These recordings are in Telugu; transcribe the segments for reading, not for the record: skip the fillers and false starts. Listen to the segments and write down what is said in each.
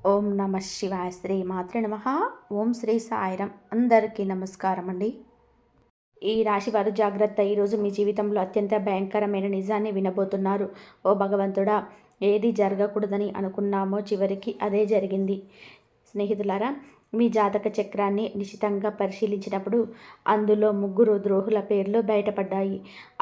ఓం నమ శివాయ. శ్రీ మాత్రే నమ. ఓం శ్రీ సాయిరం. అందరికీ నమస్కారం అండి. ఈ రాశి వారు జాగ్రత్త. ఈరోజు మీ జీవితంలో అత్యంత భయంకరమైన నిజాన్ని వినబోతున్నారు. ఓ భగవంతుడా, ఏది జరగకూడదని అనుకున్నామో చివరికి అదే జరిగింది. స్నేహితులారా, మీ జాతక చక్రాన్ని నిశితంగా పరిశీలించినప్పుడు అందులో 3 ద్రోహుల పేర్లు బయటపడ్డాయి.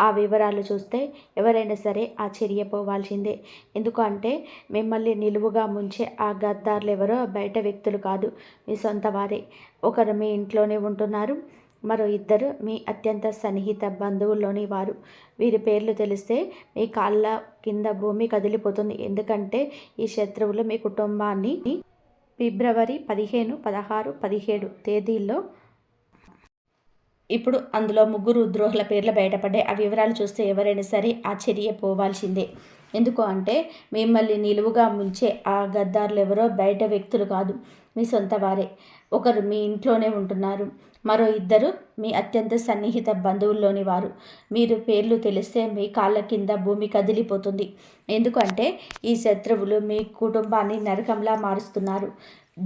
ఆ వివరాలు చూస్తే ఎవరైనా సరే ఆశ్చర్యపోవాల్సిందే. ఎందుకంటే మిమ్మల్ని నిలువుగా ముంచే ఆ గద్దార్లెవరో బయట వ్యక్తులు కాదు, మీ సొంత వారే. ఒకరు మీ ఇంట్లోనే ఉంటున్నారు, మరో ఇద్దరు మీ అత్యంత సన్నిహిత బంధువుల్లోని వారు. వీరి పేర్లు తెలిస్తే మీ కాళ్ళ కింద భూమి కదిలిపోతుంది. ఎందుకంటే ఈ శత్రువులు మీ కుటుంబాన్ని ఫిబ్రవరి 15, 16, 17 తేదీల్లో ఇప్పుడు అందులో 3 ద్రోహుల పేర్లు బయటపడ్డాయి. ఆ వివరాలు చూస్తే ఎవరైనా సరే ఆశ్చర్యపోవాల్సిందే. ఎందుకు అంటే మిమ్మల్ని నిలువుగా ముంచే ఆ గద్దారులు ఎవరో బయట వ్యక్తులు కాదు, మీ సొంత వారే. ఒకరు మీ ఇంట్లోనే ఉంటున్నారు, మరో ఇద్దరు మీ అత్యంత సన్నిహిత బంధువుల్లోని వారు. మీరు పేర్లు తెలిస్తే మీ కాళ్ళ కింద భూమి కదిలిపోతుంది. ఎందుకంటే ఈ శత్రువులు మీ కుటుంబాన్ని నరకంలా మారుస్తున్నారు.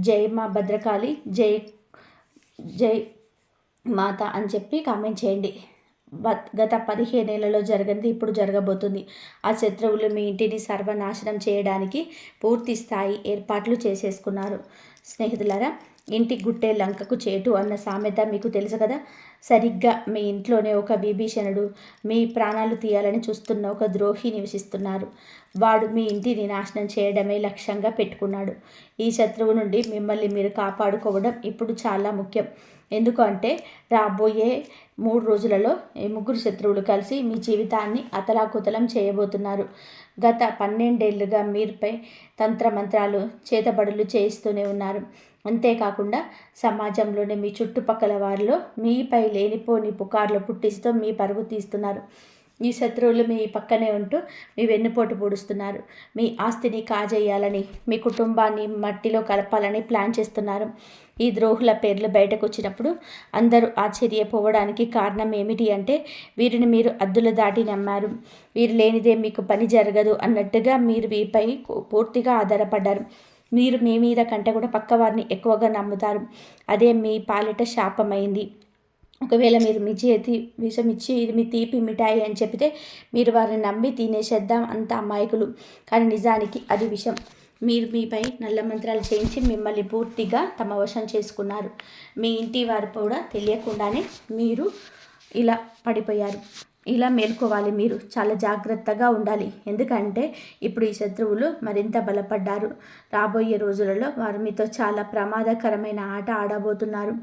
జై మా భద్రకాళి, జై జై మాత అని చెప్పి కామెంట్ చేయండి. గత 15 ఏళ్లలో జరిగింది ఇప్పుడు జరగబోతుంది. ఆ శత్రువులు మీ ఇంటిని సర్వనాశనం చేయడానికి పూర్తి స్థాయి ఏర్పాట్లు చేసేసుకున్నారు. స్నేహితులారా, ఇంటి గుట్టే లంకకు చేటు అన్న సామెత మీకు తెలుసు కదా. సరిగ్గా మీ ఇంట్లోనే ఒక విభీషణుడు, మీ ప్రాణాలు తీయాలని చూస్తున్న ఒక ద్రోహి నివసిస్తున్నారు. వాడు మీ ఇంటిని నాశనం చేయడమే లక్ష్యంగా పెట్టుకున్నాడు. ఈ శత్రువు నుండి మిమ్మల్ని మీరు కాపాడుకోవడం ఇప్పుడు చాలా ముఖ్యం. ఎందుకంటే రాబోయే 3 రోజులలో ఈ 3 శత్రువులు కలిసి మీ జీవితాన్ని అతలాకుతలం చేయబోతున్నారు. గత 12 ఏళ్లుగా మీరుపై తంత్రమంత్రాలు, చేతబడులు చేయిస్తూనే ఉన్నారు. అంతేకాకుండా సమాజంలోని మీ చుట్టుపక్కల వారిలో మీపై లేనిపోని పుకార్లు పుట్టిస్తూ మీ పరుగు తీస్తున్నారు. ఈ శత్రువులు మీ పక్కనే ఉంటూ మీ వెన్నుపోటు పొడుస్తున్నారు. మీ ఆస్తిని కాజేయాలని, మీ కుటుంబాన్ని మట్టిలో కలపాలని ప్లాన్ చేస్తున్నారు. ఈ ద్రోహుల పేర్లు బయటకు వచ్చినప్పుడు అందరూ ఆశ్చర్యపోవడానికి కారణం ఏమిటి అంటే వీరిని మీరు అద్దులు దాటి నమ్మారు. వీరు లేనిదే మీకు పని జరగదు అన్నట్టుగా మీరు వీరిపై పూర్తిగా ఆధారపడ్డారు. మీరు మీ మీద కంటే కూడా పక్కవారిని ఎక్కువగా నమ్ముతారు. అదే మీ పాలిట శాపమైంది. ఒకవేళ మీరు మీ చేతి విషం ఇచ్చి ఇది మీ తీపి మిఠాయి అని చెప్తే మీరు వారిని నమ్మి తినేసేద్దాం, అంత అమాయకులు. కానీ నిజానికి అది విషం. మీరు మీపై నల్ల మంత్రాలు చేయించి మిమ్మల్ని పూర్తిగా తమ వశం చేసుకున్నారు. మీ ఇంటి వారు కూడా తెలియకుండానే మీరు ఇలా పడిపోయారు. ఇలా మేల్కోవాలి. మీరు చాలా జాగ్రత్తగా ఉండాలి. ఎందుకంటే ఇప్పుడు ఈ శత్రువులు మరింత బలపడ్డారు. రాబోయే రోజులలో వారు మీతో చాలా ప్రమాదకరమైన ఆట ఆడబోతున్నారు.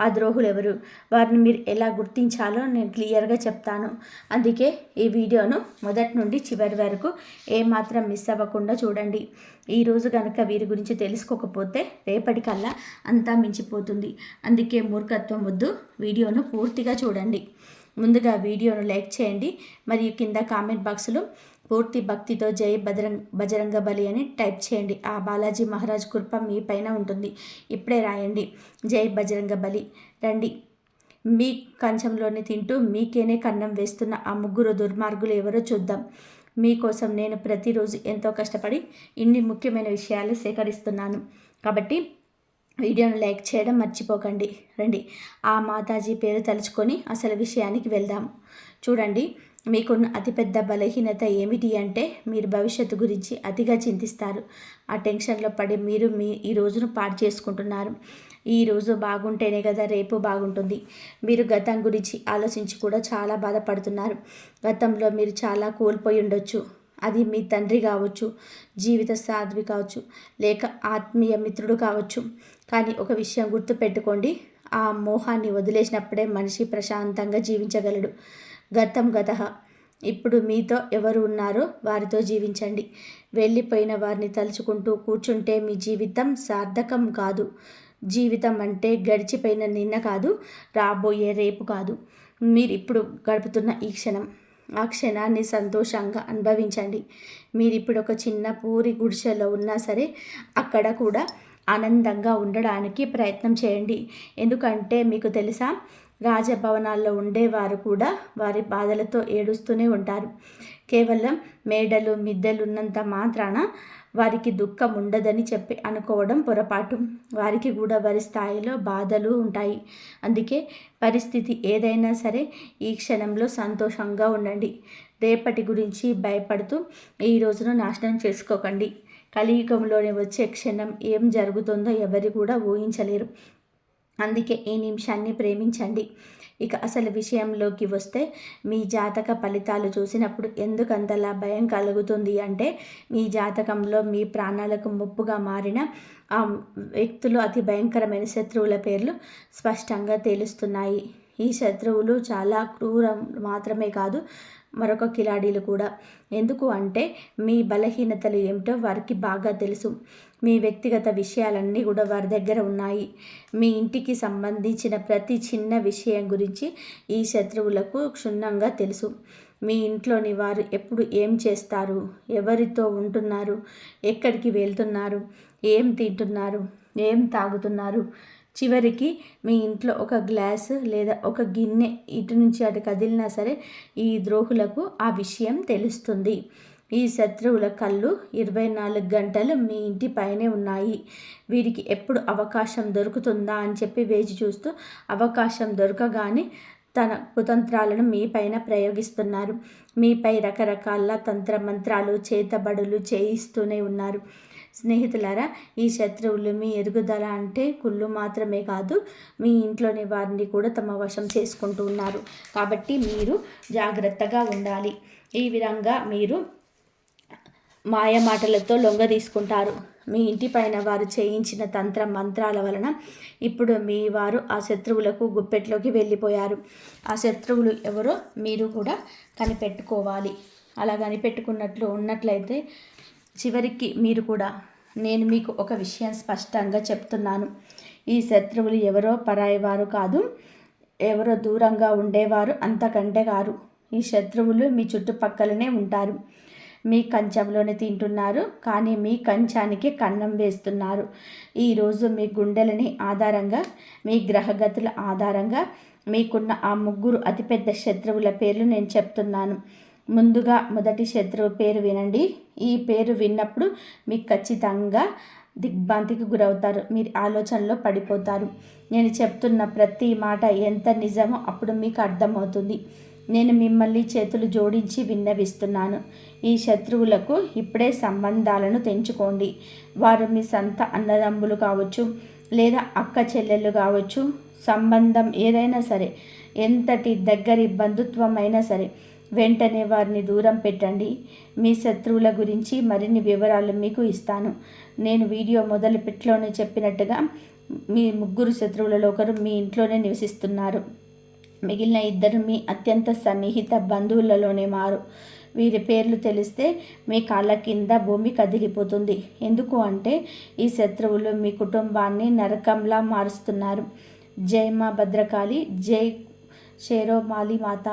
ఆ ద్రోహులు ఎవరు, వారిని మీరు ఎలా గుర్తించాలో నేను క్లియర్గా చెప్తాను. అందుకే ఈ వీడియోను మొదటి నుండి చివరి వరకు ఏమాత్రం మిస్ అవ్వకుండా చూడండి. ఈరోజు కనుక వీరి గురించి తెలుసుకోకపోతే రేపటికల్లా అంతా మించిపోతుంది. అందుకే మూర్ఖత్వం వద్దు, వీడియోను పూర్తిగా చూడండి. ముందుగా వీడియోను లైక్ చేయండి, మరియు కింద కామెంట్ బాక్స్లో పూర్తి భక్తితో జై బజరంగ బలి అని టైప్ చేయండి. ఆ బాలాజీ మహారాజ్ కృప మీ పైన ఉంటుంది. ఇప్పుడే రాయండి, జై బజరంగ బలి. రండి, మీ కంచంలోని తింటూ మీకేనే కన్నం వేస్తున్న ఆ 3 దుర్మార్గులు ఎవరో చూద్దాం. మీకోసం నేను ప్రతిరోజు ఎంతో కష్టపడి ఇన్ని ముఖ్యమైన విషయాలు సేకరిస్తున్నాను. కాబట్టి వీడియోను లైక్ చేయడం మర్చిపోకండి. రండి, ఆ మాతాజీ పేరు తలుచుకొని అసలు విషయానికి వెళ్దాం. చూడండి, మీకున్న అతిపెద్ద బలహీనత ఏమిటి అంటే మీరు భవిష్యత్తు గురించి అతిగా చింతిస్తారు. ఆ టెన్షన్లో పడి మీరు ఈ రోజును పాడు చేసుకుంటున్నారు. ఈ రోజు బాగుంటేనే కదా రేపు బాగుంటుంది. మీరు గతం గురించి ఆలోచించి కూడా చాలా బాధపడుతున్నారు. గతంలో మీరు చాలా కోల్పోయి ఉండొచ్చు. అది మీ తండ్రి కావచ్చు, జీవిత సాధ్వి కావచ్చు, లేక ఆత్మీయ మిత్రుడు కావచ్చు. కానీ ఒక విషయం గుర్తుపెట్టుకోండి, ఆ మోహాన్ని వదిలేసినప్పుడే మనిషి ప్రశాంతంగా జీవించగలడు. గతం గతః. ఇప్పుడు మీతో ఎవరు ఉన్నారో వారితో జీవించండి. వెళ్ళిపోయిన వారిని తలుచుకుంటూ కూర్చుంటే మీ జీవితం సార్థకం కాదు. జీవితం అంటే గడిచిపోయిన నిన్న కాదు, రాబోయే రేపు కాదు, మీరు ఇప్పుడు గడుపుతున్న ఈ క్షణం. ఆ క్షణాన్ని సంతోషంగా అనుభవించండి. మీరు ఇప్పుడు ఒక చిన్న పూరి గుడిసెలో ఉన్నా సరే అక్కడ కూడా ఆనందంగా ఉండడానికి ప్రయత్నం చేయండి. ఎందుకంటే మీకు తెలుసా, రాజభవనాల్లో ఉండేవారు కూడా వారి బాధలతో ఏడుస్తూనే ఉంటారు. కేవలం మేడలు మిద్దెలు ఉన్నంత మాత్రాన వారికి దుఃఖం ఉండదని చెప్పి అనుకోవడం పొరపాటు. వారికి కూడా వారి స్థాయిలో బాధలు ఉంటాయి. అందుకే పరిస్థితి ఏదైనా సరే ఈ క్షణంలో సంతోషంగా ఉండండి. రేపటి గురించి భయపడుతూ ఈ రోజును నాశనం చేసుకోకండి. కలియుగంలోనే వచ్చే క్షణం ఏం జరుగుతుందో ఎవరు కూడా ఊహించలేరు. అందుకే ఈ నిమిషాన్ని ప్రేమించండి. ఇక అసలు విషయంలోకి వస్తే మీ జాతక ఫలితాలు చూసినప్పుడు ఎందుకంతలా భయం కలుగుతుంది అంటే మీ జాతకంలో మీ ప్రాణాలకు ముప్పుగా మారిన ఆ వ్యక్తులు అతి భయంకరమైన శత్రువుల పేర్లు స్పష్టంగా తెలుస్తున్నాయి. ఈ శత్రువులు చాలా క్రూరం మాత్రమే కాదు, మరొక కిలాడీలు కూడా. ఎందుకు అంటే మీ బలహీనతలు ఏమిటో వారికి బాగా తెలుసు. మీ వ్యక్తిగత విషయాలన్నీ కూడా వారి దగ్గర ఉన్నాయి. మీ ఇంటికి సంబంధించిన ప్రతి చిన్న విషయం గురించి ఈ శత్రువులకు క్షుణ్ణంగా తెలుసు. మీ ఇంట్లోని వారు ఎప్పుడు ఏం చేస్తారు, ఎవరితో ఉంటున్నారు, ఎక్కడికి వెళ్తున్నారు, ఏం తింటున్నారు, ఏం తాగుతున్నారు, చివరికి మీ ఇంట్లో ఒక గ్లాసు లేదా ఒక గిన్నె ఇటు నుంచి అటు కదిలినా సరే ఈ ద్రోహులకు ఆ విషయం తెలుస్తుంది. ఈ శత్రువుల కళ్ళు 24 గంటలు మీ ఇంటి పైనే ఉన్నాయి. వీరికి ఎప్పుడు అవకాశం దొరుకుతుందా అని చెప్పి వేచి చూస్తూ అవకాశం దొరకగానే తన కుతంత్రాలను మీ పైన ప్రయోగిస్తున్నారు. మీపై రకరకాల తంత్రమంత్రాలు చేతబడులు చేయిస్తూనే ఉన్నారు. స్నేహితులారా, ఈ శత్రువులు మీ ఎదుగుదల అంటే కుళ్ళు మాత్రమే కాదు, మీ ఇంట్లోని వారిని కూడా తమ వశం చేసుకుంటూ ఉన్నారు. కాబట్టి మీరు జాగ్రత్తగా ఉండాలి. ఈ విధంగా మీరు మాయమాటలతో లొంగ తీసుకుంటారు. మీ ఇంటి పైన వారు చేయించిన తంత్ర మంత్రాల వలన ఇప్పుడు మీ వారు ఆ శత్రువులకు గుప్పెట్లోకి వెళ్ళిపోయారు. ఆ శత్రువులు ఎవరో మీరు కూడా కనిపెట్టుకోవాలి. అలా కనిపెట్టుకున్నట్లు ఉన్నట్లయితే చివరికి మీరు కూడా నేను మీకు ఒక విషయం స్పష్టంగా చెప్తున్నాను. ఈ శత్రువులు ఎవరో పరాయి వారు కాదు, ఎవరో దూరంగా ఉండేవారు అంతకంటే కారు. ఈ శత్రువులు మీ చుట్టుపక్కలనే ఉంటారు. మీ కంచంలోనే తింటున్నారు, కానీ మీ కంచానికి కన్నం వేస్తున్నారు. ఈరోజు మీ గుండెలని ఆధారంగా, మీ గ్రహగతుల ఆధారంగా మీకున్న ఆ 3 అతిపెద్ద శత్రువుల పేర్లు నేను చెప్తున్నాను. ముందుగా మొదటి శత్రువు పేరు వినండి. ఈ పేరు విన్నప్పుడు మీకు ఖచ్చితంగా దిగ్భ్రాంతికి గురవుతారు. మీరు ఆలోచనలో పడిపోతారు. నేను చెప్తున్న ప్రతి మాట ఎంత నిజమో అప్పుడు మీకు అర్థమవుతుంది. నేను మిమ్మల్ని చేతులు జోడించి విన్నవిస్తున్నాను. ఈ శత్రువులకు ఇప్పుడే సంబంధాలను తెంచుకోండి. వారు మీ సొంత అన్నదమ్ములు కావచ్చు, లేదా అక్క చెల్లెళ్ళు కావచ్చు. సంబంధం ఏదైనా సరే, ఎంతటి దగ్గరి బంధుత్వం అయినా సరే, వెంటనే వారిని దూరం పెట్టండి. మీ శత్రువుల గురించి మరిన్ని వివరాలు మీకు ఇస్తాను. నేను వీడియో మొదలుపెట్లోనే చెప్పినట్టుగా మీ 3 శత్రువులలో ఒకరు మీ ఇంట్లోనే నివసిస్తున్నారు. మిగిలిన 2 మీ అత్యంత సన్నిహిత బంధువులలోనే మారు. వీరి పేర్లు తెలిస్తే మీ కాళ్ళ కింద భూమి కదిలిపోతుంది. ఎందుకు అంటే ఈ శత్రువులు మీ కుటుంబాన్ని నరకంలా మారుస్తున్నారు. జై మా భద్రకాళి, జై షేరోమాలి మాత.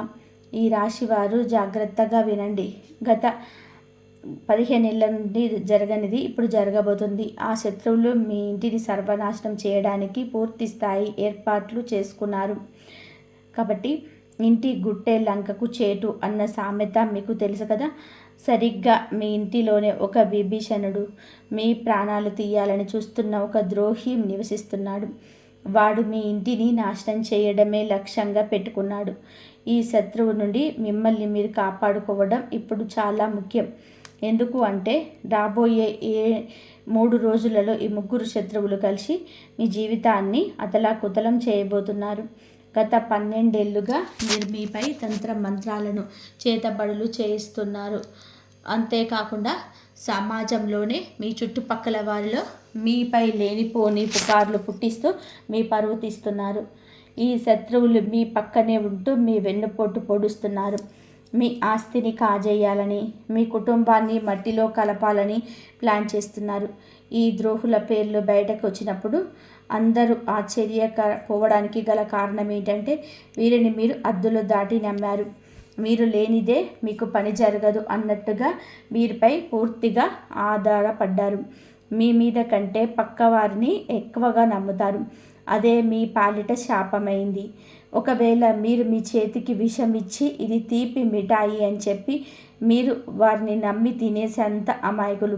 ఈ రాశివారు జాగ్రత్తగా వినండి. గత 15 ఏళ్ళ నుండి జరగనిది ఇప్పుడు జరగబోతుంది. ఆ శత్రువులు మీ ఇంటిని సర్వనాశనం చేయడానికి పూర్తి స్థాయి ఏర్పాట్లు చేసుకున్నారు. కాబట్టి ఇంటి గుట్టే లంకకు చేటు అన్న సామెత మీకు తెలుసు కదా. సరిగ్గా మీ ఇంటిలోనే ఒక విభీషణుడు, మీ ప్రాణాలు తీయాలని చూస్తున్న ఒక ద్రోహి నివసిస్తున్నాడు. వాడు మీ ఇంటిని నాశనం చేయడమే లక్ష్యంగా పెట్టుకున్నాడు. ఈ శత్రువు నుండి మిమ్మల్ని మీరు కాపాడుకోవడం ఇప్పుడు చాలా ముఖ్యం. ఎందుకు అంటే రాబోయే 3 రోజులలో ఈ 3 శత్రువులు కలిసి మీ జీవితాన్ని అతలాకుతలం చేయబోతున్నారు. గత 12 ఏళ్ళుగా మీరు మీపై తంత్ర మంత్రాలను చేతబడులు చేయిస్తున్నారు. అంతేకాకుండా సమాజంలోనే మీ చుట్టుపక్కల వారిలో మీపై లేనిపోని పుకార్లు పుట్టిస్తూ మీ పరువు తీస్తున్నారు. ఈ శత్రువులు మీ పక్కనే ఉంటూ మీ వెన్నుపోటు పొడుస్తున్నారు. మీ ఆస్తిని కాజేయాలని, మీ కుటుంబాన్ని మట్టిలో కలపాలని ప్లాన్ చేస్తున్నారు. ఈ ద్రోహుల పేర్లు బయటకు వచ్చినప్పుడు అందరూ ఆశ్చర్యపోవడానికి గల కారణం ఏంటంటే వీరిని మీరు హద్దులు దాటి నమ్మారు. మీరు లేనిదే మీకు పని జరగదు అన్నట్టుగా వీరిపై పూర్తిగా ఆధారపడ్డారు. మీ మీద కంటే పక్కవారిని ఎక్కువగా నమ్ముతారు. అదే మీ పాలిట శాపమైంది. ఒకవేళ మీరు మీ చేతికి విషం ఇచ్చి ఇది తీపి మిఠాయి అని చెప్పి మీరు వారిని నమ్మి తినేసేంత అమాయకులు.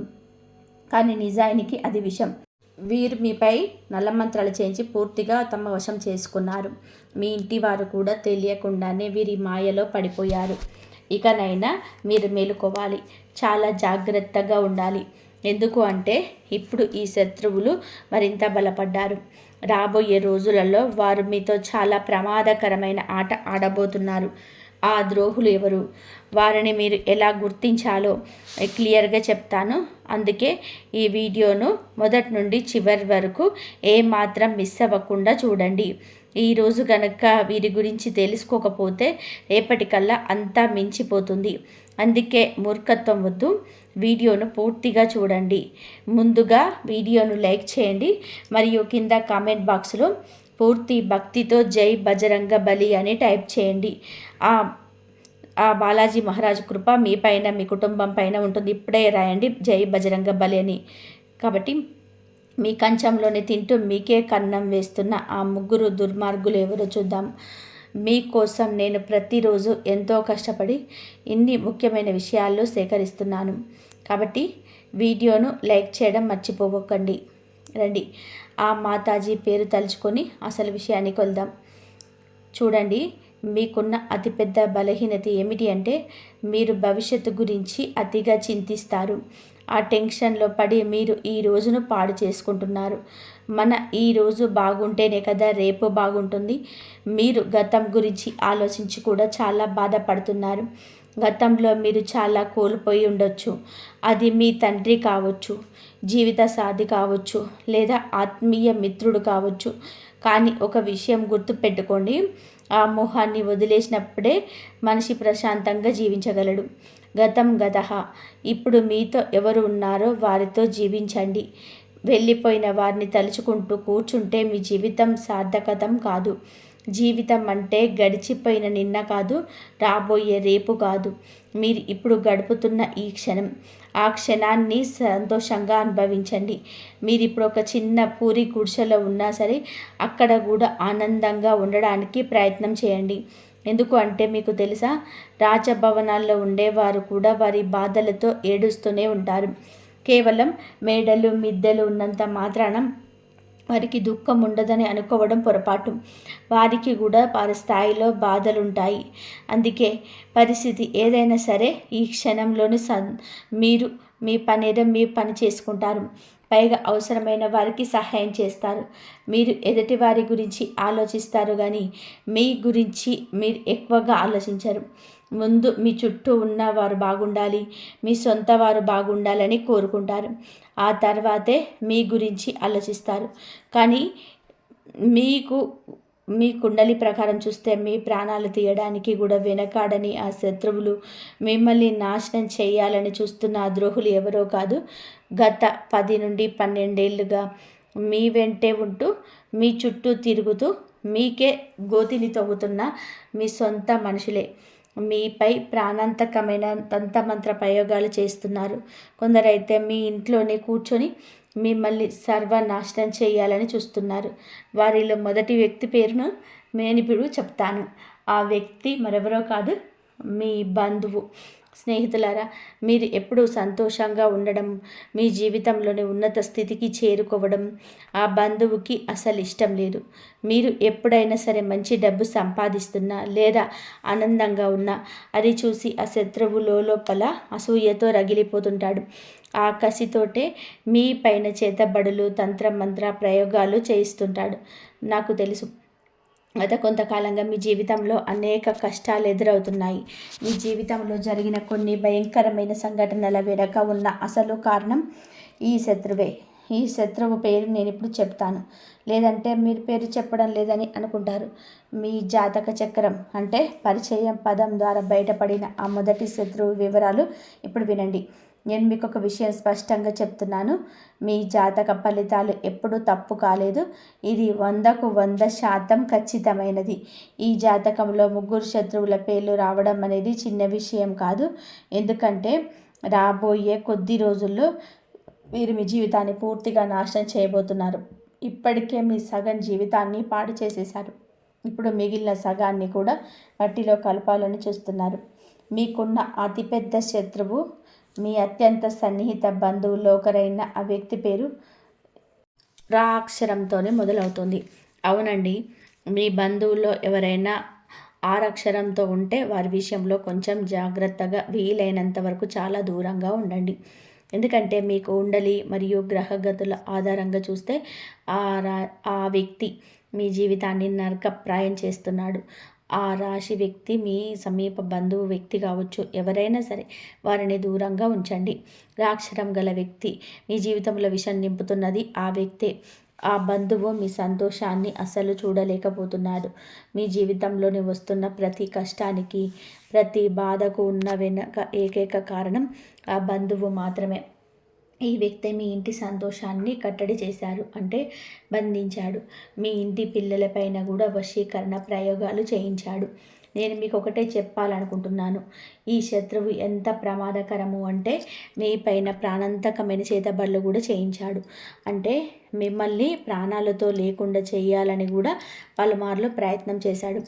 కానీ నిజానికి అది విషం. వీరు మీపై నల్లమంత్రాలు చేయించి పూర్తిగా తమ వశం చేసుకున్నారు. మీ ఇంటి వారు కూడా తెలియకుండానే వీరి మాయలో పడిపోయారు. ఇకనైనా మీరు మేలుకోవాలి, చాలా జాగ్రత్తగా ఉండాలి. ఎందుకు అంటే ఇప్పుడు ఈ శత్రువులు మరింత బలపడ్డారు. రాబోయే రోజులలో వారు మీతో చాలా ప్రమాదకరమైన ఆట ఆడబోతున్నారు. ఆ ద్రోహులు ఎవరు, వారిని మీరు ఎలా గుర్తించాలో క్లియర్గా చెప్తాను. అందుకే ఈ వీడియోను మొదటి నుండి చివరి వరకు ఏమాత్రం మిస్ అవ్వకుండా చూడండి. ఈరోజు కనుక వీరి గురించి తెలుసుకోకపోతే రేపటికల్లా అంతా మించిపోతుంది. అందుకే మూర్ఖత్వం వద్దు, వీడియోను పూర్తిగా చూడండి. ముందుగా వీడియోను లైక్ చేయండి మరియు కింద కామెంట్ బాక్స్లో పూర్తి భక్తితో జై బజరంగ బలి అని టైప్ చేయండి. ఆ బాలాజీ మహారాజు కృప మీ పైన, మీ కుటుంబం పైన ఉంటుంది. ఇప్పుడే రాయండి జై బజరంగ బలి అని. కాబట్టి మీ కంచంలోనే తింటూ మీకే కన్నం వేస్తున్న ఆ ముగ్గురు దుర్మార్గులు ఎవరో చూద్దాం. మీకోసం నేను ప్రతిరోజు ఎంతో కష్టపడి ఇన్ని ముఖ్యమైన విషయాలు సేకరిస్తున్నాను. కాబట్టి వీడియోను లైక్ చేయడం మర్చిపోకండి. రండి ఆ మాతాజీ పేరు తలుచుకొని అసలు విషయానికి వెళ్దాం. చూడండి, మీకున్న అతిపెద్ద బలహీనత ఏమిటి అంటే మీరు భవిష్యత్తు గురించి అతిగా చింతిస్తారు. ఆ టెన్షన్లో పడి మీరు ఈ రోజును పాడు చేసుకుంటున్నారు. మన ఈ రోజు బాగుంటేనే కదా రేపు బాగుంటుంది. మీరు గతం గురించి ఆలోచించి కూడా చాలా బాధపడుతున్నారు. గతంలో మీరు చాలా కోల్పోయి ఉండొచ్చు. అది మీ తండ్రి కావచ్చు, జీవిత సాథి కావచ్చు, లేదా ఆత్మీయ మిత్రుడు కావచ్చు. కానీ ఒక విషయం గుర్తుపెట్టుకోండి, ఆ మోహాన్ని వదిలేసినప్పుడే మనిషి ప్రశాంతంగా జీవించగలడు. గతం గతః. ఇప్పుడు మీతో ఎవరు ఉన్నారో వారితో జీవించండి. వెళ్ళిపోయిన వారిని తలుచుకుంటూ కూర్చుంటే మీ జీవితం సార్థకతం కాదు. జీవితం అంటే గడిచిపోయిన నిన్న కాదు, రాబోయే రేపు కాదు, మీరు ఇప్పుడు గడుపుతున్న ఈ క్షణం. ఆ క్షణాన్ని సంతోషంగా అనుభవించండి. మీరు ఇప్పుడు ఒక చిన్న పూరి గుడిసెలో ఉన్నా సరే అక్కడ కూడా ఆనందంగా ఉండడానికి ప్రయత్నం చేయండి. ఎందుకు అంటే మీకు తెలుసా, రాజభవనాల్లో ఉండేవారు కూడా వారి బాధలతో ఏడుస్తూనే ఉంటారు. కేవలం మేడలు మిద్దెలు ఉన్నంత మాత్రాన వారికి దుఃఖం ఉండదని అనుకోవడం పొరపాటు. వారికి కూడా వారి స్థాయిలో బాధలుంటాయి. అందుకే పరిస్థితి ఏదైనా సరే ఈ క్షణంలోనే మీరు మీ పనేదో మీ పని చేసుకుంటారు. పైగా అవసరమైన వారికి సహాయం చేస్తారు. మీరు ఎదుటి వారి గురించి ఆలోచిస్తారు కానీ మీ గురించి మీరు ఎక్కువగా ఆలోచించరు. ముందు మీ చుట్టూ ఉన్న వారు బాగుండాలి, మీ సొంత వారు బాగుండాలని కోరుకుంటారు. ఆ తర్వాతే మీ గురించి ఆలోచిస్తారు. కానీ మీ కుండలి ప్రకారం చూస్తే మీ ప్రాణాలు తీయడానికి కూడా వెనకాడని ఆ శత్రువులు, మిమ్మల్ని నాశనం చేయాలని చూస్తున్న ఆ ద్రోహులు ఎవరో కాదు, గత 10 నుండి 12 ఏళ్ళుగా మీ వెంటే ఉంటూ మీ చుట్టూ తిరుగుతూ మీకే గోతిని తవ్వుతున్న మీ సొంత మనుషులే. మీపై ప్రాణాంతకమైన తంత్రమంత్ర ప్రయోగాలు చేస్తున్నారు. కొందరైతే మీ ఇంట్లోనే కూర్చొని మిమ్మల్ని సర్వనాశనం చేయాలని చూస్తున్నారు. వారిలో మొదటి వ్యక్తి పేరును నేను ఇప్పుడు చెప్తాను. ఆ వ్యక్తి మరెవరో కాదు, మీ బంధువు. స్నేహితులారా, మీరు ఎప్పుడూ సంతోషంగా ఉండడం, మీ జీవితంలోని ఉన్నత స్థితికి చేరుకోవడం ఆ బంధువుకి అసలు ఇష్టం లేదు. మీరు ఎప్పుడైనా సరే మంచి డబ్బు సంపాదిస్తున్నా లేదా ఆనందంగా ఉన్నా అది చూసి ఆ శత్రువు లోపల అసూయతో రగిలిపోతుంటాడు. ఆ కసితోటే మీ పైన చేతబడులు, తంత్రమంత్ర ప్రయోగాలు చేయిస్తుంటాడు. నాకు తెలుసు, గత కొంతకాలంగా మీ జీవితంలో అనేక కష్టాలు ఎదురవుతున్నాయి. మీ జీవితంలో జరిగిన కొన్ని భయంకరమైన సంఘటనల వెనుక ఉన్న అసలు కారణం ఈ శత్రువే. ఈ శత్రువు పేరు నేను ఇప్పుడు చెప్తాను, లేదంటే మీరు పేరు చెప్పడం లేదని అనుకుంటారు. మీ జాతక చక్రం అంటే పరిచయం పదం ద్వారా బయటపడిన ఆ మొదటి శత్రువు వివరాలు ఇప్పుడు వినండి. నేను మీకు ఒక విషయం స్పష్టంగా చెప్తున్నాను, మీ జాతక ఫలితాలు ఎప్పుడూ తప్పు కాలేదు. ఇది 100కు 100% ఖచ్చితమైనది. ఈ జాతకంలో ముగ్గురు శత్రువుల పేర్లు రావడం అనేది చిన్న విషయం కాదు. ఎందుకంటే రాబోయే కొద్ది రోజుల్లో మీరు మీ జీవితాన్ని పూర్తిగా నాశనం చేయబోతున్నారు. ఇప్పటికే మీ సగం జీవితాన్ని పాడు చేసేశారు. ఇప్పుడు మిగిలిన సగాన్ని కూడా మట్టిలో కలపాలని చూస్తున్నారు. మీకున్న అతిపెద్ద శత్రువు మీ అత్యంత సన్నిహిత బంధువుల్లో ఒకరైన ఆ వ్యక్తి పేరు రా అక్షరంతోనే మొదలవుతుంది. అవునండి, మీ బంధువుల్లో ఎవరైనా ఆరక్షరంతో ఉంటే వారి విషయంలో కొంచెం జాగ్రత్తగా, వీలైనంత వరకు చాలా దూరంగా ఉండండి. ఎందుకంటే మీ కుండలి మరియు గ్రహగతుల ఆధారంగా చూస్తే ఆ రా ఆ వ్యక్తి మీ జీవితాన్ని నరకప్రాయం చేస్తున్నాడు. ఆ రాశి వ్యక్తి మీ సమీప బంధువు వ్యక్తి కావచ్చు, ఎవరైనా సరే వారిని దూరంగా ఉంచండి. రాక్షరం గల వ్యక్తి మీ జీవితంలో విషం నింపుతున్నది ఆ వ్యక్తే. ఆ బంధువు మీ సంతోషాన్ని అస్సలు చూడలేకపోతున్నాడు. మీ జీవితంలోని వస్తున్న ప్రతి కష్టానికి, ప్రతి బాధకు ఉన్న వెనక ఏకైక కారణం ఆ బంధువు మాత్రమే. ఈ వ్యక్తి మీ ఇంటి సంతోషాన్ని కట్టడి చేశారు, అంటే బంధించాడు. మీ ఇంటి పిల్లలపైన కూడా వశీకరణ ప్రయోగాలు చేయించాడు. నేను మీకు ఒకటే చెప్పాలనుకుంటున్నాను. ఈ శత్రువు ఎంత ప్రమాదకరము అంటే మీ పైన ప్రాణాంతకమైన చేతబడులు కూడా చేయించాడు. అంటే మిమ్మల్ని ప్రాణాలతో లేకుండా చేయాలని కూడా పలుమార్లు ప్రయత్నం చేశాడు.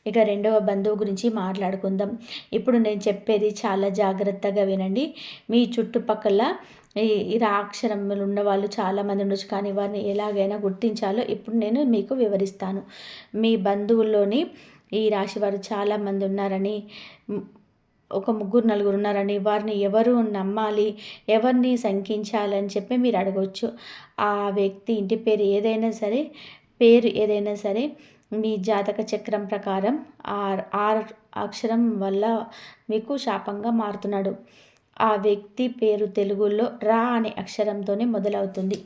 ఇక రెండవ బంధువు గురించి మాట్లాడుకుందాం. ఇప్పుడు నేను చెప్పేది చాలా జాగ్రత్తగా వినండి. మీ చుట్టుపక్కల ఈ రాక్షరములు ఉన్న వాళ్ళు చాలామంది ఉండొచ్చు, కానీ వారిని ఎలాగైనా గుర్తించాలో ఇప్పుడు నేను మీకు వివరిస్తాను. మీ బంధువుల్లోని ఈ రాశి వారు చాలామంది ఉన్నారని, ఒక ముగ్గురు నలుగురు ఉన్నారని, వారిని ఎవరు నమ్మాలి, ఎవరిని శంకించాలని చెప్పి మీరు అడగవచ్చు. ఆ వ్యక్తి ఇంటి పేరు ఏదైనా సరే మీ జాతక చక్రం ప్రకారం ఆర్ అక్షరం వల్ల మీకు శాపంగా మారుతున్నాడు. ఆ వ్యక్తి పేరు తెలుగులో రా అనే అక్షరంతోనే మొదలవుతుంది.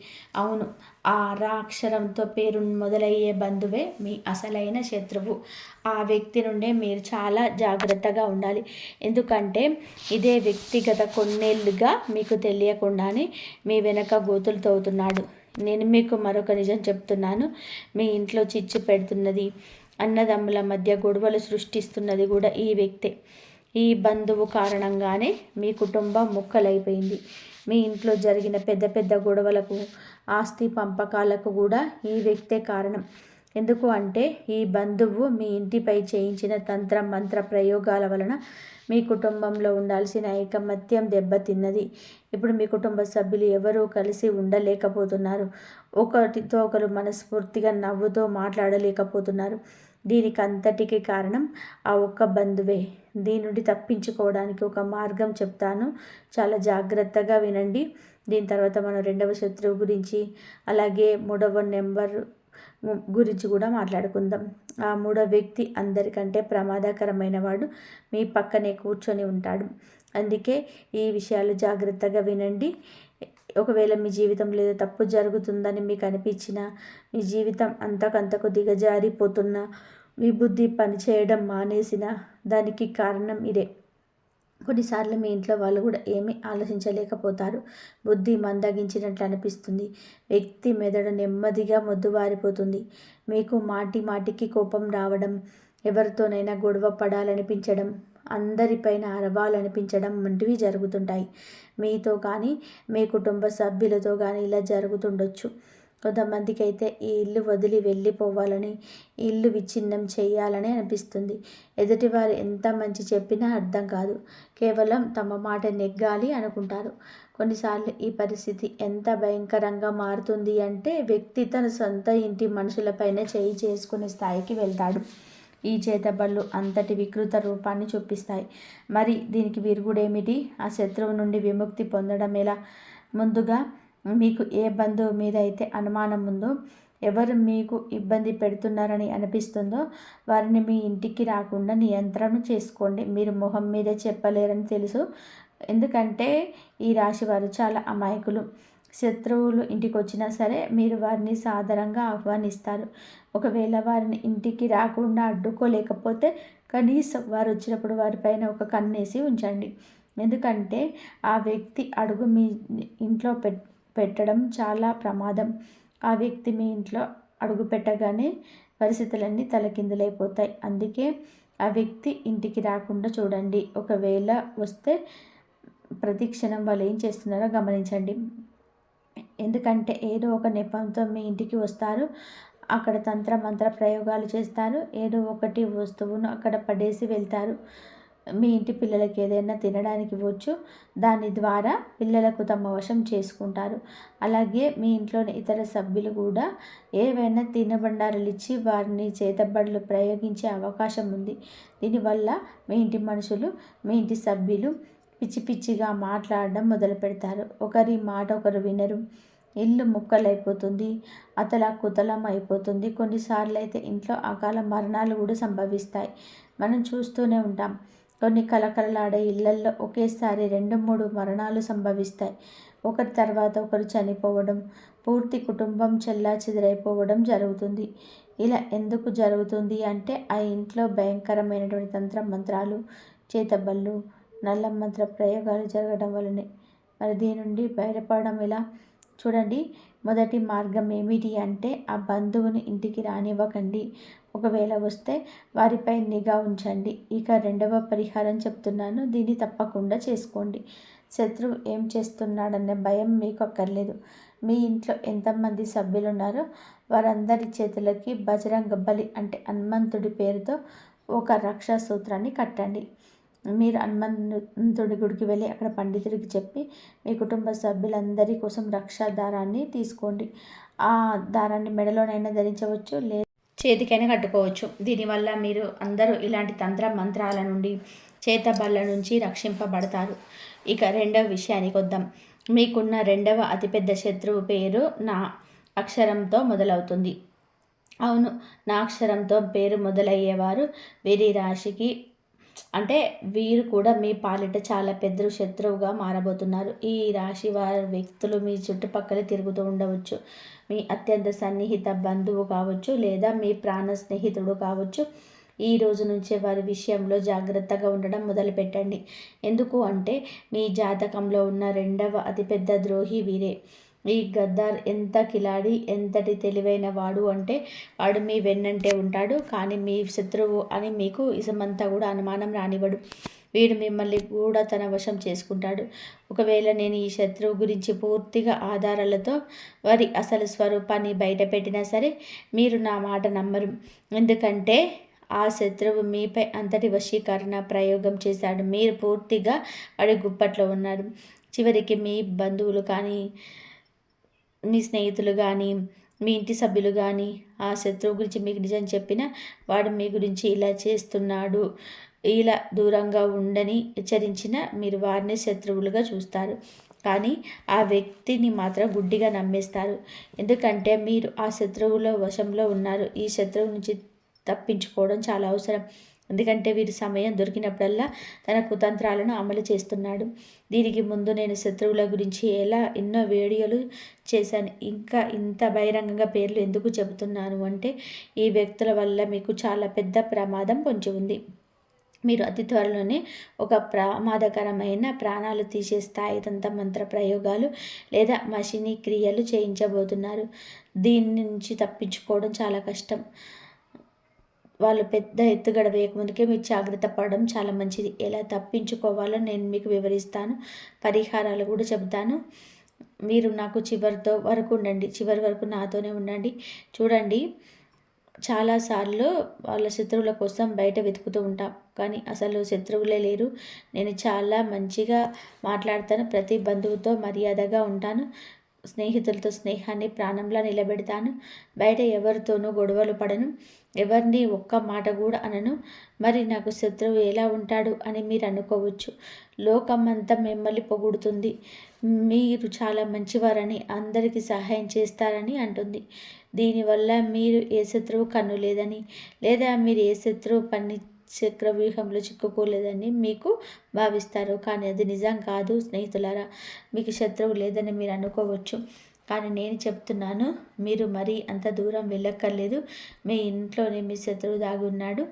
అవును, ఆ రా అక్షరంతో పేరు మొదలయ్యే బంధువే మీ అసలైన శత్రువు. ఆ వ్యక్తి నుండే మీరు చాలా జాగ్రత్తగా ఉండాలి. ఎందుకంటే ఇదే వ్యక్తి గత కొన్నేళ్ళుగా మీకు తెలియకుండానే మీ వెనక గోతులు తవ్వుతున్నాడు. నేను మీకు మరొక నిజం చెప్తున్నాను. మీ ఇంట్లో చిచ్చు పెడుతున్నది, అన్నదమ్ముల మధ్య గొడవలు సృష్టిస్తున్నది కూడా ఈ వ్యక్తే. ఈ బంధువు కారణంగానే మీ కుటుంబం ముక్కలైపోయింది. మీ ఇంట్లో జరిగిన పెద్ద పెద్ద గొడవలకు, ఆస్తి పంపకాలకు కూడా ఈ వ్యక్తే కారణం. ఎందుకు అంటే ఈ బంధువు మీ ఇంటిపై చేయించిన తంత్ర మంత్ర ప్రయోగాల వలన మీ కుటుంబంలో ఉండాల్సిన ఐకమత్యం దెబ్బతిన్నది. ఇప్పుడు మీ కుటుంబ సభ్యులు ఎవరూ కలిసి ఉండలేకపోతున్నారు. ఒకటితో ఒకరు మనస్ఫూర్తిగా నవ్వుతో మాట్లాడలేకపోతున్నారు. దీనికి అంతటికి కారణం ఆ ఒక్క బంధువే. దీని నుండి తప్పించుకోవడానికి ఒక మార్గం చెప్తాను, చాలా జాగ్రత్తగా వినండి. దీని తర్వాత మనం రెండవ శత్రువు గురించి, అలాగే మూడవ నెంబర్ గురించి కూడా మాట్లాడుకుందాం. ఆ మూడవ వ్యక్తి అందరికంటే ప్రమాదకరమైన వాడు మీ పక్కనే కూర్చొని ఉంటాడు. అందుకే ఈ విషయాలు జాగ్రత్తగా వినండి. ఒకవేళ మీ జీవితంలో ఏదో తప్పు జరుగుతుందని మీకు అనిపించినా, మీ జీవితం అంతకంతకు దిగజారిపోతున్నా, మీ బుద్ధి పనిచేయడం మానేసిన, దానికి కారణం ఇదే. కొన్నిసార్లు మీ ఇంట్లో వాళ్ళు కూడా ఏమీ ఆలోచించలేకపోతారు. బుద్ధి మందగించినట్లు అనిపిస్తుంది. వ్యక్తి మెదడు నెమ్మదిగా మొద్దుబారిపోతుంది. మీకు మాటి మాటికి కోపం రావడం, ఎవరితోనైనా గొడవ పడాలనిపించడం, అందరిపైన అరవాలనిపించడం వంటివి జరుగుతుంటాయి. మీతో కానీ, మీ కుటుంబ సభ్యులతో కానీ ఇలా జరుగుతుండొచ్చు. కొంతమందికి అయితే ఈ ఇల్లు వదిలి వెళ్ళిపోవాలని, ఈ ఇల్లు విచ్ఛిన్నం చేయాలని అనిపిస్తుంది. ఎదుటివారు ఎంత మంచి చెప్పినా అర్థం కాదు. కేవలం తమ మాట నెగ్గాలి అనుకుంటారు. కొన్నిసార్లు ఈ పరిస్థితి ఎంత భయంకరంగా మారుతుంది అంటే వ్యక్తి తన సొంత ఇంటి మనుషులపైనే చేయి చేసుకునే స్థాయికి వెళ్తాడు. ఈ చేతబళ్ళు అంతటి వికృత రూపాన్ని చూపిస్తాయి. మరి దీనికి విరుగుడేమిటి? ఆ శత్రువు నుండి విముక్తి పొందడం ఎలా? ముందుగా మీకు ఏ బంధువు మీద అయితే అనుమానం ఉందో, ఎవరు మీకు ఇబ్బంది పెడుతున్నారని అనిపిస్తుందో వారిని మీ ఇంటికి రాకుండా నియంత్రణ చేసుకోండి. మీరు మొహం మీద చెప్పలేరని తెలుసు, ఎందుకంటే ఈ రాశి వారు చాలా అమాయకులు. శత్రువులు ఇంటికి వచ్చినా సరే మీరు వారిని సాదరంగా ఆహ్వానిస్తారు. ఒకవేళ వారిని ఇంటికి రాకుండా అడ్డుకోలేకపోతే కనీసం వారు వచ్చినప్పుడు వారిపైన ఒక కన్నేసి ఉంచండి. ఎందుకంటే ఆ వ్యక్తి అడుగు మీ ఇంట్లో పెట్టడం చాలా ప్రమాదం. ఆ వ్యక్తి మీ ఇంట్లో అడుగు పెట్టగానే పరిస్థితులన్నీ తలకిందులైపోతాయి. అందుకే ఆ వ్యక్తి ఇంటికి రాకుండా చూడండి. ఒకవేళ వస్తే ప్రతి క్షణం వాళ్ళు ఏం చేస్తున్నారో గమనించండి. ఎందుకంటే ఏదో ఒక నెపంతో మీ ఇంటికి వస్తారు. అక్కడ తంత్ర మంత్ర ప్రయోగాలు చేస్తారు. ఏదో ఒకటి వస్తువును అక్కడ పడేసి వెళ్తారు. మీ ఇంటి పిల్లలకి ఏదైనా తినడానికి ఇవ్వచ్చు. దాని ద్వారా పిల్లలకు తమ వశం చేసుకుంటారు. అలాగే మీ ఇంట్లోని ఇతర సభ్యులు కూడా ఏవైనా తినబండారాలు ఇచ్చి వారిని చేతబడులు ప్రయోగించే అవకాశం ఉంది. దీనివల్ల మీ ఇంటి మనుషులు, మీ ఇంటి సభ్యులు పిచ్చి పిచ్చిగా మాట్లాడడం మొదలు పెడతారు. ఒకరి మాట ఒకరు వినరు. ఇల్లు ముక్కలైపోతుంది, అతలాకుతలం అయిపోతుంది. కొన్నిసార్లు అయితే ఇంట్లో అకాల మరణాలు కూడా సంభవిస్తాయి. మనం చూస్తూనే ఉంటాం. కొన్ని కలకలలాడే ఇళ్లల్లో ఒకేసారి 2-3 మరణాలు సంభవిస్తాయి. ఒకరి తర్వాత ఒకరు చనిపోవడం, పూర్తి కుటుంబం చెల్లాచెదరైపోవడం జరుగుతుంది. ఇలా ఎందుకు జరుగుతుంది అంటే ఆ ఇంట్లో భయంకరమైనటువంటి తంత్ర మంత్రాలు, చేతబళ్ళు, నల్ల మంత్ర ప్రయోగాలు జరగడం వల్లనే. మరి దీని నుండి బయటపడడం ఎలా? చూడండి, మొదటి మార్గం ఏమిటి అంటే ఆ బంధువుని ఇంటికి రానివ్వకండి. ఒకవేళ వస్తే వారిపై నిఘా ఉంచండి. ఇక రెండవ పరిహారం చెప్తున్నాను, దీన్ని తప్పకుండా చేసుకోండి. శత్రువు ఏం చేస్తున్నాడనే భయం మీకు అక్కర్లేదు. మీ ఇంట్లో ఎంతమంది సభ్యులు ఉన్నారో వారందరి చేతులకి బజరంగ బలి అంటే హనుమంతుడి పేరుతో ఒక రక్షా సూత్రాన్ని కట్టండి. మీరు హనుమంతుడి గుడికి వెళ్ళి అక్కడ పండితుడికి చెప్పి మీ కుటుంబ సభ్యులందరి కోసం రక్షా దారాన్ని తీసుకోండి. ఆ దారాన్ని మెడలోనైనా ధరించవచ్చు, లేదా చేతికైనా కట్టుకోవచ్చు. దీనివల్ల మీరు అందరూ ఇలాంటి తంత్ర మంత్రాల నుండి, చేతబళ్ళ నుంచి రక్షింపబడతారు. ఇక రెండవ విషయానికి వద్దాం. మీకున్న రెండవ అతిపెద్ద శత్రువు పేరు నా అక్షరంతో మొదలవుతుంది. అవును, నా అక్షరంతో పేరు మొదలయ్యేవారు వీరి రాశికి అంటే వీరు కూడా మీ పాలిట చాలా పెద్ద శత్రువుగా మారబోతున్నారు. ఈ రాశి వారి వ్యక్తులు మీ చుట్టుపక్కల తిరుగుతూ ఉండవచ్చు. మీ అత్యంత సన్నిహిత బంధువు కావచ్చు, లేదా మీ ప్రాణ స్నేహితుడు కావచ్చు. ఈ రోజు నుంచే వారి విషయంలో జాగ్రత్తగా ఉండడం మొదలుపెట్టండి. ఎందుకు అంటే మీ జాతకంలో ఉన్న రెండవ అతిపెద్ద ద్రోహి వీరే. ఈ గద్దార్ ఎంత కిలాడి, ఎంతటి తెలివైన వాడు అంటే వాడు మీ వెన్నంటే ఉంటాడు, కానీ మీ శత్రువు అని మీకు ఇసమంతా కూడా అనుమానం రానివ్వడు. వీడు మిమ్మల్ని కూడా తన వశం చేసుకుంటాడు. ఒకవేళ నేను ఈ శత్రువు గురించి పూర్తిగా ఆధారాలతో వారి అసలు స్వరూపాన్ని బయట పెట్టినా సరే మీరు నా మాట నమ్మరు. ఎందుకంటే ఆ శత్రువు మీపై అంతటి వశీకరణ ప్రయోగం చేశాడు. మీరు పూర్తిగా వాడి గుప్పట్లో ఉన్నారు. చివరికి మీ బంధువులు కానీ, మీ స్నేహితులు కానీ, మీ ఇంటి సభ్యులు కానీ ఆ శత్రువు గురించి మీకు నిజం చెప్పినా వాడు మీ గురించి ఇలా చేస్తున్నాడు, ఇలా దూరంగా ఉండని హెచ్చరించిన మీరు వారిని శత్రువులుగా చూస్తారు. కానీ ఆ వ్యక్తిని మాత్రం గుడ్డిగా నమ్మేస్తారు. ఎందుకంటే మీరు ఆ శత్రువుల వశంలో ఉన్నారు. ఈ శత్రువు నుంచి తప్పించుకోవడం చాలా అవసరం. ఎందుకంటే వీరి సమయం దొరికినప్పుడల్లా తన కుతంత్రాలను అమలు చేస్తున్నాడు. దీనికి ముందు నేను శత్రువుల గురించి ఎన్నో వీడియోలు చేశాను. ఇంకా ఇంత బహిరంగంగా పేర్లు ఎందుకు చెబుతున్నాను అంటే ఈ వ్యక్తుల వల్ల మీకు చాలా పెద్ద ప్రమాదం పొంచి ఉంది. మీరు అతి త్వరలోనే ఒక ప్రమాదకరమైన ప్రాణాలు తీసే స్థాయి మంత్ర ప్రయోగాలు లేదా మషినీ క్రియలు చేయించబోతున్నారు. దీని నుంచి తప్పించుకోవడం చాలా కష్టం. వాళ్ళు పెద్ద ఎత్తుగడ వేయకముందుకే మీరు జాగ్రత్త పడడం చాలా మంచిది. ఎలా తప్పించుకోవాలో నేను మీకు వివరిస్తాను, పరిహారాలు కూడా చెబుతాను. మీరు నాకు చివరి వరకు నాతోనే ఉండండి. చూడండి, చాలాసార్లు వాళ్ళ శత్రువుల కోసం బయట వెతుకుతూ ఉంటాం, కానీ అసలు శత్రువులే లేరు. నేను చాలా మంచిగా మాట్లాడతాను, ప్రతి బంధువుతో మర్యాదగా ఉంటాను, స్నేహితులతో స్నేహాన్ని ప్రాణంలా నిలబెడతాను, బయట ఎవరితోనూ గొడవలు పడను, ఎవరిని ఒక్క మాట కూడా అనను. మరి నాకు శత్రువు ఎలా ఉంటాడు అని మీరు అనుకోవచ్చు. లోకమంతా మిమ్మల్ని పొగుడుతుంది, మీరు చాలా మంచివారని, అందరికీ సహాయం చేస్తారని అంటుంది. దీనివల్ల మీరు ఏ శత్రువు కన్ను లేదని, లేదా మీరు ఏ శత్రువు చక్రవ్యూహంలో చిక్కుకోలేదని మీకు భావిస్తారు. కానీ అది నిజం కాదు స్నేహితులారా. మీకు శత్రువు లేదని మీరు అనుకోవచ్చు, కానీ నేను చెప్తున్నాను, మీరు మరీ అంత దూరం వెళ్ళక్కర్లేదు. మీ ఇంట్లోనే మీ శత్రువు దాగి ఉన్నాడు.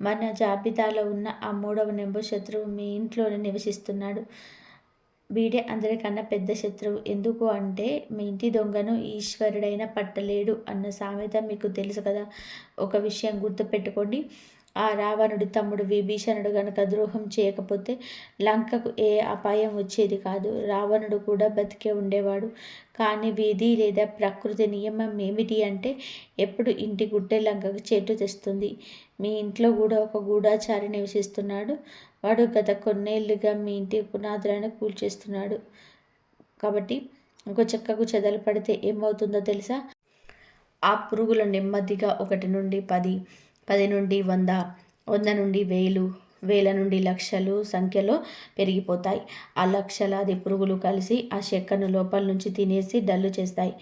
మన జాబితాలో ఉన్న ఆ 3వ నెంబర్ శత్రువు మీ ఇంట్లోనే నివసిస్తున్నాడు. వీడే అందరికన్నా పెద్ద శత్రువు. ఎందుకు అంటే మీ ఇంటి దొంగను ఈశ్వరుడైనా పట్టలేడు అన్న సామెత మీకు తెలుసు కదా. ఒక విషయం గుర్తుపెట్టుకోండి, ఆ రావణుడి తమ్ముడు విభీషణుడు గనక ద్రోహం చేయకపోతే లంకకు ఏ అపాయం వచ్చేది కాదు. రావణుడు కూడా బతికే ఉండేవాడు. కానీ విధి లేదా ప్రకృతి నియమం ఏమిటి అంటే ఎప్పుడు ఇంటి గుడ్డే లంకకు చెట్టు తెస్తుంది. మీ ఇంట్లో కూడా ఒక గూఢాచారి నివసిస్తున్నాడు. వాడు గత కొన్నేళ్లుగా మీ ఇంటి పునాదులను కూల్చేస్తున్నాడు. కాబట్టి ఒక చెక్కకు చెదలు పడితే ఏమవుతుందో తెలుసా? ఆ పురుగులు నెమ్మదిగా 1 నుండి 10, 10 నుండి 100, 100 నుండి 1000, 1000 నుండి లక్షలు సంఖ్యలో పెరిగిపోతాయి. ఆ లక్షలాది పురుగులు కలిసి ఆ చెక్కను లోపల నుంచి తినేసి డల్లు చేస్తాయి.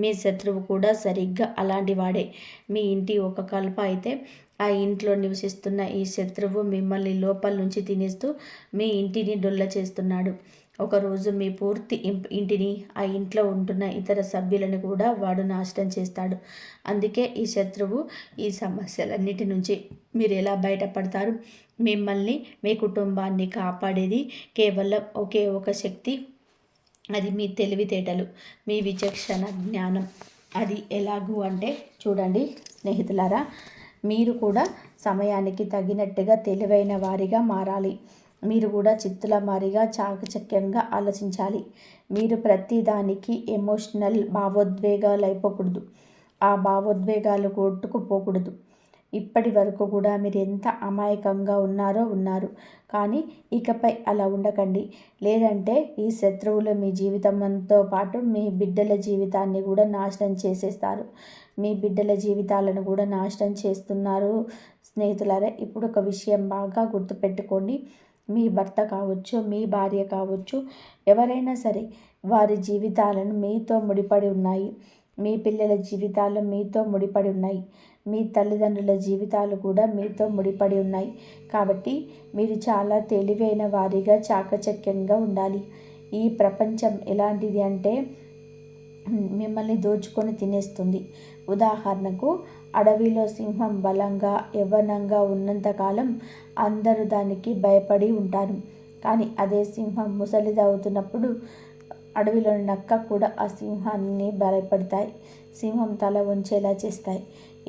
మీ శత్రువు కూడా సరిగ్గా అలాంటి వాడే. మీ ఇంటి ఒక కలప అయితే ఆ ఇంట్లో నివసిస్తున్న ఈ శత్రువు మిమ్మల్ని లోపల నుంచి తినేస్తూ మీ ఇంటిని డొల్ల చేస్తున్నాడు. ఒకరోజు మీ పూర్తి ఇంటిని, ఆ ఇంట్లో ఉంటున్న ఇతర సభ్యులను కూడా వాడు నాశనం చేస్తాడు. అందుకే ఈ శత్రువు, ఈ సమస్యలన్నిటి నుంచి మీరు ఎలా బయటపడతారు? మిమ్మల్ని, మీ కుటుంబాన్ని కాపాడేది కేవలం ఒకే ఒక శక్తి. అది మీ తెలివితేటలు, మీ విచక్షణ జ్ఞానం. అది ఎలాగూ అంటే చూడండి స్నేహితులారా, మీరు కూడా సమయానికి తగినట్టుగా తెలివైన వారిగా మారాలి. మీరు కూడా చిత్తుల మారిగా చాకచక్యంగా ఆలోచించాలి. మీరు ప్రతిదానికి ఎమోషనల్ భావోద్వేగాలు అయిపోకూడదు. ఆ భావోద్వేగాలు కొట్టుకుపోకూడదు. ఇప్పటి వరకు కూడా మీరు ఎంత అమాయకంగా ఉన్నారు. కానీ ఇకపై అలా ఉండకండి. లేదంటే ఈ శత్రువులు మీ జీవితంతో పాటు మీ బిడ్డల జీవితాన్ని కూడా నాశనం చేసేస్తారు. మీ బిడ్డల జీవితాలను కూడా నాశనం చేస్తున్నారు. స్నేహితులారా, ఇప్పుడు ఒక విషయం బాగా గుర్తుపెట్టుకోండి. మీ భర్త కావచ్చు, మీ భార్య కావచ్చు, ఎవరైనా సరే వారి జీవితాలను మీతో ముడిపడి ఉన్నాయి. మీ పిల్లల జీవితాలు మీతో ముడిపడి ఉన్నాయి. మీ తల్లిదండ్రుల జీవితాలు కూడా మీతో ముడిపడి ఉన్నాయి. కాబట్టి మీరు చాలా తెలివైన వారిగా చాకచక్యంగా ఉండాలి. ఈ ప్రపంచం ఎలాంటిది అంటే మిమ్మల్ని దోచుకొని తినేస్తుంది. ఉదాహరణకు, అడవిలో సింహం బలంగా యవ్వనంగా ఉన్నంతకాలం అందరూ దానికి భయపడి ఉంటారు. కానీ అదే సింహం ముసలిదవుతున్నప్పుడు అడవిలోని నక్క కూడా ఆ సింహాన్ని భయపడతాయి. సింహం తల వంచేలా చేస్తాయి.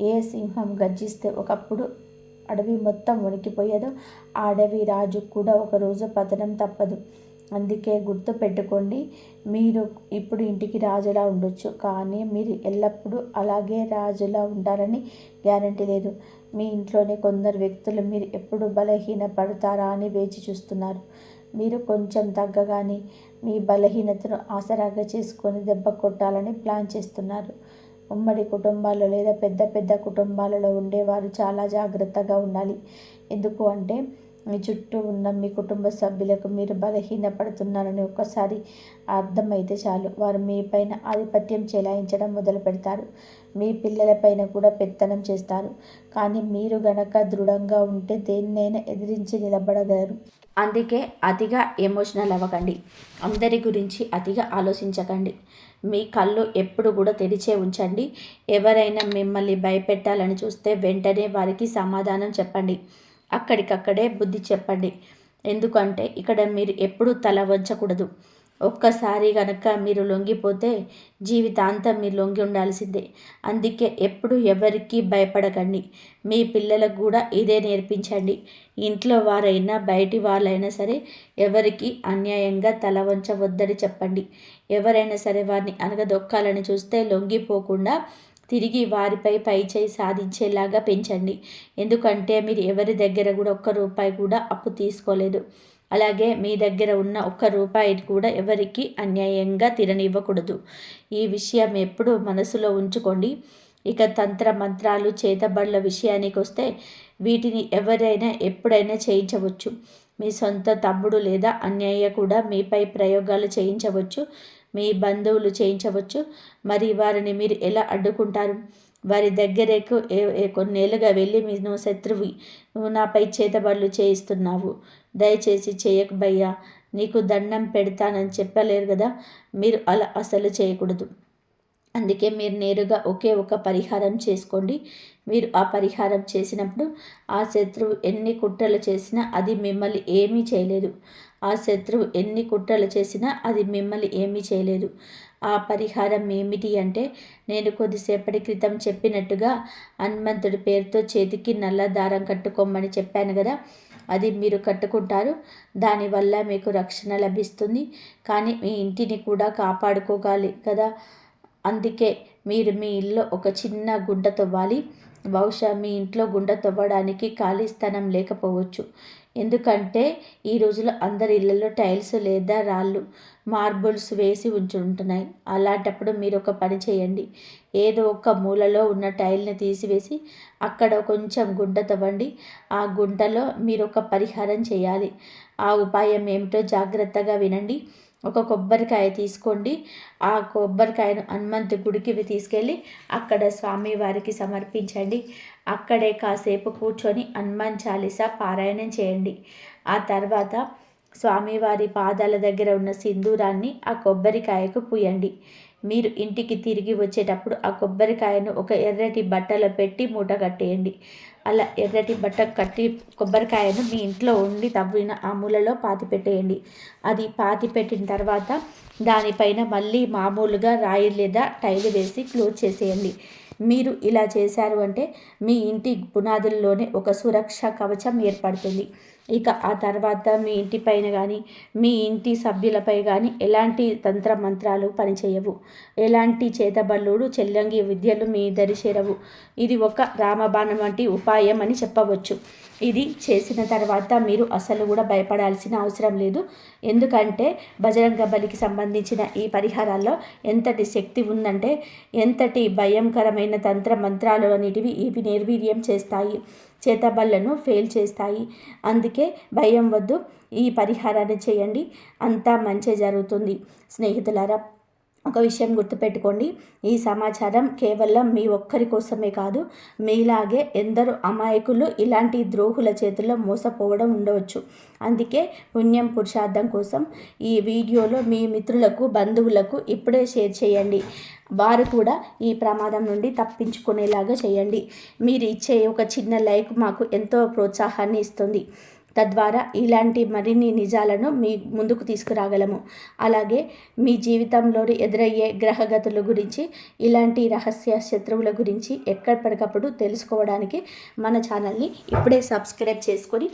ఏ సింహం గర్జిస్తే ఒకప్పుడు అడవి మొత్తం వణికిపోయేదో ఆ అడవి రాజు కూడా ఒకరోజు పతనం తప్పదు. అందుకే గుర్తు పెట్టుకోండి, మీరు ఇప్పుడు ఇంటికి రాజులా ఉండొచ్చు, కానీ మీరు ఎల్లప్పుడూ అలాగే రాజులా ఉంటారని గ్యారంటీ లేదు. మీ ఇంట్లోనే కొందరు వ్యక్తులు మీరు ఎప్పుడు బలహీన పడతారా అని వేచి చూస్తున్నారు. మీరు కొంచెం తగ్గగానే మీ బలహీనతను ఆసరాగా చేసుకొని దెబ్బ కొట్టాలని ప్లాన్ చేస్తున్నారు. ఉమ్మడి కుటుంబాల్లో లేదా పెద్ద పెద్ద కుటుంబాలలో ఉండేవారు చాలా జాగ్రత్తగా ఉండాలి. ఎందుకు అంటే మీ చుట్టూ ఉన్న మీ కుటుంబ సభ్యులకు మీరు బలహీనపడుతున్నారని ఒక్కసారి అర్థమైతే చాలు, వారు మీ పైన ఆధిపత్యం చెలాయించడం మొదలు పెడతారు. మీ పిల్లలపైన కూడా పెత్తనం చేస్తారు. కానీ మీరు గనక దృఢంగా ఉంటే దేన్నైనా ఎదిరించి నిలబడగలరు. అందుకే అతిగా ఎమోషనల్ అవ్వకండి. అందరి గురించి అతిగా ఆలోచించకండి. మీ కళ్ళు ఎప్పుడు కూడా తెరిచే ఉంచండి. ఎవరైనా మిమ్మల్ని భయపెట్టాలని చూస్తే వెంటనే వారికి సమాధానం చెప్పండి. అక్కడికక్కడే బుద్ధి చెప్పండి. ఎందుకంటే ఇక్కడ మీరు ఎప్పుడూ తల వంచకూడదు. ఒక్కసారి గనక మీరు లొంగిపోతే జీవితాంతం మీరు లొంగి ఉండాల్సిందే. అందుకే ఎప్పుడు ఎవరికి భయపడకండి. మీ పిల్లలకు కూడా ఇదే నేర్పించండి. ఇంట్లో వారైనా బయటి వాళ్ళైనా సరే ఎవరికి అన్యాయంగా తల వంచవద్దని చెప్పండి. ఎవరైనా సరే వారిని అనగదొక్కాలని చూస్తే లొంగిపోకుండా తిరిగి వారిపై పైచేయి సాధించేలాగా పెంచండి. ఎందుకంటే మీరు ఎవరి దగ్గర కూడా ₹1 కూడా అప్పు తీసుకోలేదు. అలాగే మీ దగ్గర ఉన్న ₹1 కూడా ఎవరికి అన్యాయంగా తిరనివ్వకూడదు. ఈ విషయం ఎప్పుడూ మనసులో ఉంచుకోండి. ఇక తంత్ర మంత్రాలు, చేతబడుల విషయానికి వస్తే వీటిని ఎవరైనా ఎప్పుడైనా చేయించవచ్చు. మీ సొంత తమ్ముడు లేదా అన్నయ్య కూడా మీపై ప్రయోగాలు చేయించవచ్చు. మీ బంధువులు చేయించవచ్చు. మరి వారిని మీరు ఎలా అడ్డుకుంటారు? వారి దగ్గరకు కొన్నేళ్ళుగా వెళ్ళి నువ్వు శత్రువి, నువ్వు నాపై చేతబడులు చేయిస్తున్నావు, దయచేసి చేయకు భయ్యా, నీకు దండం పెడతానని చెప్పలేరు కదా. మీరు అలా అసలు చేయకూడదు. అందుకే మీరు నేరుగా ఒకే ఒక పరిహారం చేసుకోండి. మీరు ఆ పరిహారం చేసినప్పుడు ఆ శత్రువు ఎన్ని కుట్రలు చేసినా అది మిమ్మల్ని ఏమీ చేయలేదు. ఆ శత్రువు ఎన్ని కుట్రలు చేసినా అది మిమ్మల్ని ఏమీ చేయలేదు. ఆ పరిహారం ఏమిటి అంటే, నేను కొద్దిసేపటి క్రితం చెప్పినట్టుగా హనుమంతుడి పేరుతో చేతికి నల్ల దారం కట్టుకోమని చెప్పాను కదా, అది మీరు కట్టుకుంటారు. దానివల్ల మీకు రక్షణ లభిస్తుంది. కానీ మీ ఇంటిని కూడా కాపాడుకోగాలి కదా, అందుకే మీరు మీ ఇల్లు ఒక చిన్న గుంట తవ్వాలి. బహుశా మీ ఇంట్లో గుంట తవ్వడానికి ఖాళీ స్థలం లేకపోవచ్చు. ఎందుకంటే ఈ రోజుల్లో అందరి ఇళ్లలో టైల్స్ లేదా రాళ్ళు, మార్బుల్స్ వేసి ఉంటున్నాయి. అలాంటప్పుడు మీరు ఒక పని చేయండి. ఏదో ఒక మూలలో ఉన్న టైల్ని తీసివేసి అక్కడ కొంచెం గుంట తవ్వండి. ఆ గుంటలో మీరు ఒక పరిహారం చేయాలి. ఆ ఉపాయం ఏమిటో జాగ్రత్తగా వినండి. ఒక కొబ్బరికాయ తీసుకోండి. ఆ కొబ్బరికాయను హనుమంతు గుడికి తీసుకెళ్ళి అక్కడ స్వామివారికి సమర్పించండి. అక్కడే కాసేపు కూర్చొని హనుమాన్ చాలీసా పారాయణం చేయండి. ఆ తర్వాత స్వామివారి పాదాల దగ్గర ఉన్న సింధూరాన్ని ఆ కొబ్బరికాయకు పూయండి. మీరు ఇంటికి తిరిగి వచ్చేటప్పుడు ఆ కొబ్బరికాయను ఒక ఎర్రటి బట్టలో పెట్టి మూట కట్టేయండి. అలా ఎర్రటి బట్ట కట్టి కొబ్బరికాయను మీ ఇంట్లో ఉండి తవ్విన ఆ మూలలో పాతి పెట్టేయండి. అది పాతి పెట్టిన తర్వాత దానిపైన మళ్ళీ మామూలుగా రాయి లేదా టైలు వేసి క్లోజ్ చేసేయండి. మీరు ఇలా చేశారు అంటే మీ ఇంటి పునాదుల్లోనే ఒక సురక్ష కవచం ఏర్పడుతుంది. ఇక ఆ తర్వాత మీ ఇంటిపైన కానీ మీ ఇంటి సభ్యులపై కానీ ఎలాంటి తంత్ర మంత్రాలు పనిచేయవు. ఎలాంటి చేతబల్లుడు చెల్లంగి విద్యలు మీ దరి చేరవు. ఇది ఒక రామబాణం వంటి ఉపాయం అని చెప్పవచ్చు. ఇది చేసిన తర్వాత మీరు అసలు కూడా భయపడాల్సిన అవసరం లేదు. ఎందుకంటే బజరంగ బలికి సంబంధించిన ఈ పరిహారాల్లో ఎంతటి శక్తి ఉందంటే, ఎంతటి భయంకరమైన తంత్ర మంత్రాలు అనేటివి ఇవి నిర్వీర్యం చేస్తాయి, చేతబళ్లను ఫెయిల్ చేస్తాయి. అందుకే భయం వద్దు, ఈ పరిహారాన్ని చేయండి, అంతా మంచి జరుగుతుంది. స్నేహితులారా, ఒక విషయం గుర్తుపెట్టుకోండి. ఈ సమాచారం కేవలం మీ ఒక్కరి కోసమే కాదు, మీలాగే ఎందరో అమాయకులు ఇలాంటి ద్రోహుల చేతుల్లో మోసపోవడం ఉండవచ్చు. అందుకే పుణ్యం పురుషార్థం కోసం ఈ వీడియోలో మీ మిత్రులకు, బంధువులకు ఇప్పుడే షేర్ చేయండి. వారు కూడా ఈ ప్రమాదం నుండి తప్పించుకునేలాగా చేయండి. మీరు ఇచ్చే ఒక చిన్న లైక్ మాకు ఎంతో ప్రోత్సాహాన్ని ఇస్తుంది. తద్వారా ఇలాంటి మరిన్ని నిజాలను మీ ముందుకు తీసుకురాగలము. అలాగే మీ జీవితంలోని ఎదురయ్యే గ్రహగతుల గురించి, ఇలాంటి రహస్య శత్రువుల గురించి ఎక్కడికప్పుడు తెలుసుకోవడానికి మన ఛానల్ని ఇప్పుడే సబ్స్క్రైబ్ చేసుకొని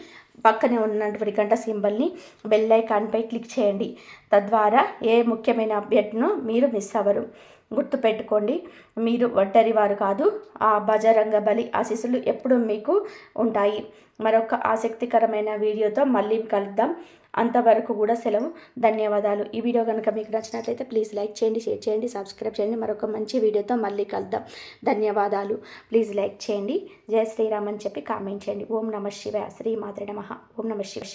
పక్కనే ఉన్నటువంటి గంట సింబల్ని బెల్ ఐకాన్పై క్లిక్ చేయండి. తద్వారా ఏ ముఖ్యమైన అప్డేట్ను మీరు మిస్ అవ్వరు. గుర్తుపెట్టుకోండి, మీరు ఒంటరి వారు కాదు. ఆ బజరంగ బలి ఆశీస్సులు ఎప్పుడూ మీకు ఉంటాయి. మరొక ఆసక్తికరమైన వీడియోతో మళ్ళీ కలుద్దాం. అంతవరకు కూడా సెలవు. ధన్యవాదాలు. ఈ వీడియో కనుక మీకు నచ్చినట్లయితే ప్లీజ్ లైక్ చేయండి, షేర్ చేయండి, సబ్స్క్రైబ్ చేయండి. మరొక మంచి వీడియోతో మళ్ళీ కలుద్దాం. ధన్యవాదాలు. ప్లీజ్ లైక్ చేయండి, జై శ్రీరామ్ అని చెప్పి కామెంట్ చేయండి. ఓం నమః శివాయ. శ్రీమాత్రే నమః. ఓం నమః శివాయ.